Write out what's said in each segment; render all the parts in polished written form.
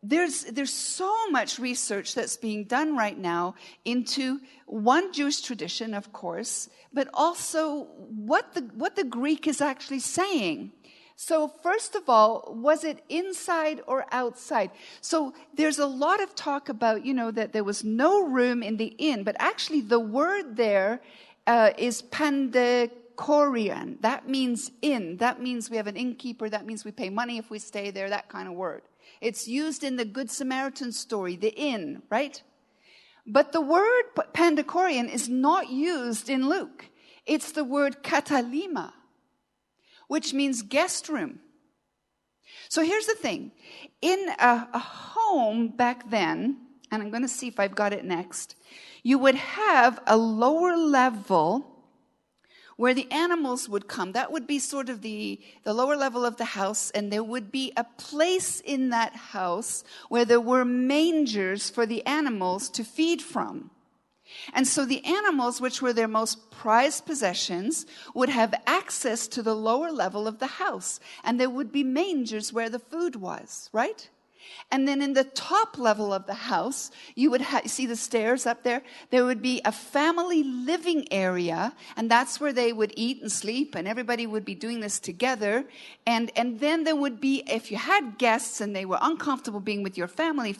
there's so much research that's being done right now into one Jewish tradition, of course, but also what the Greek is actually saying. So first of all, was it inside or outside? So there's a lot of talk about, that there was no room in the inn, but actually the word there is pandekorion. That means inn. That means we have an innkeeper. That means we pay money if we stay there, that kind of word. It's used in the Good Samaritan story, the inn, right? But the word pandekorion is not used in Luke. It's the word katalima, which means guest room. So here's the thing. In a home back then, and I'm going to see if I've got it next, you would have a lower level where the animals would come. That would be sort of the lower level of the house, and there would be a place in that house where there were mangers for the animals to feed from. And so the animals, which were their most prized possessions, would have access to the lower level of the house. And there would be mangers where the food was, right? And then in the top level of the house, you would see the stairs up there. There would be a family living area, and that's where they would eat and sleep, and everybody would be doing this together. And then there would be, if you had guests and they were uncomfortable being with your family,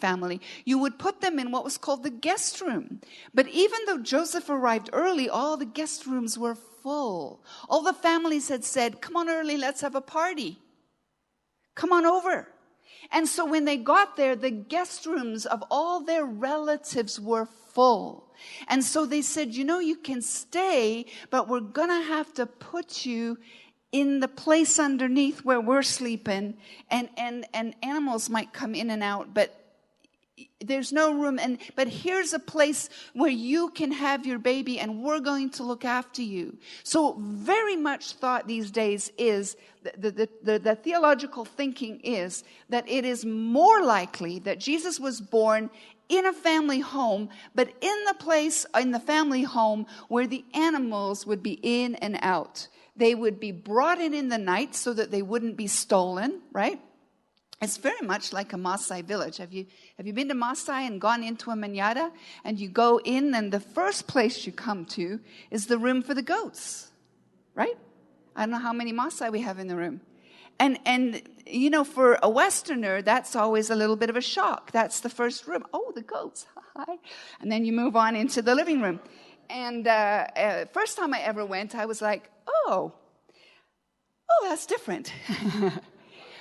you would put them in what was called the guest room. But even though Joseph arrived early, all the guest rooms were full. All the families had said, "Come on early, let's have a party. Come on over." And so when they got there, the guest rooms of all their relatives were full. And so they said, you can stay, but we're going to have to put you in the place underneath where we're sleeping. And animals might come in and out, but there's no room. But here's a place where you can have your baby, and we're going to look after you. So very much thought these days is, the theological thinking is that it is more likely that Jesus was born in a family home, but in the family home where the animals would be in and out. They would be brought in the night so that they wouldn't be stolen, right? It's very much like a Maasai village. Have you been to Maasai and gone into a manada? And you go in, and the first place you come to is the room for the goats, right? I don't know how many Maasai we have in the room. And for a Westerner, that's always a little bit of a shock. That's the first room. Oh, the goats. Hi. And then you move on into the living room. And first time I ever went, I was like, oh, that's different.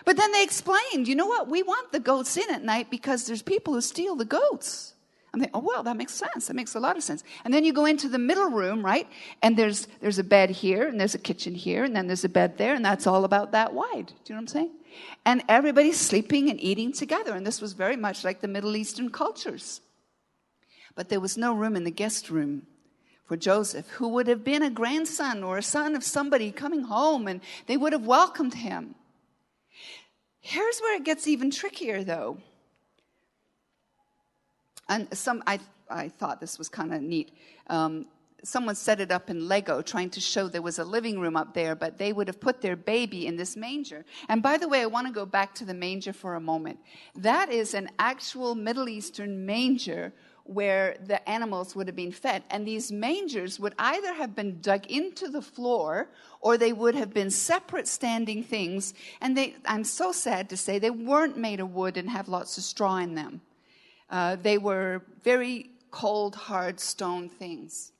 But then they explained, you know what? We want the goats in at night because there's people who steal the goats. I'm like, oh, well, that makes sense. That makes a lot of sense. And then you go into the middle room, right? And there's a bed here, and there's a kitchen here, and then there's a bed there, and that's all about that wide. Do you know what I'm saying? And everybody's sleeping and eating together. And this was very much like the Middle Eastern cultures. But there was no room in the guest room for Joseph, who would have been a grandson or a son of somebody coming home, and they would have welcomed him. Here's where it gets even trickier, though. And I thought this was kind of neat. Someone set it up in Lego, trying to show there was a living room up there, but they would have put their baby in this manger. And by the way, I want to go back to the manger for a moment. That is an actual Middle Eastern manger where the animals would have been fed. And these mangers would either have been dug into the floor, or they would have been separate standing things. And I'm so sad to say, they weren't made of wood and have lots of straw in them. They were very cold, hard stone things.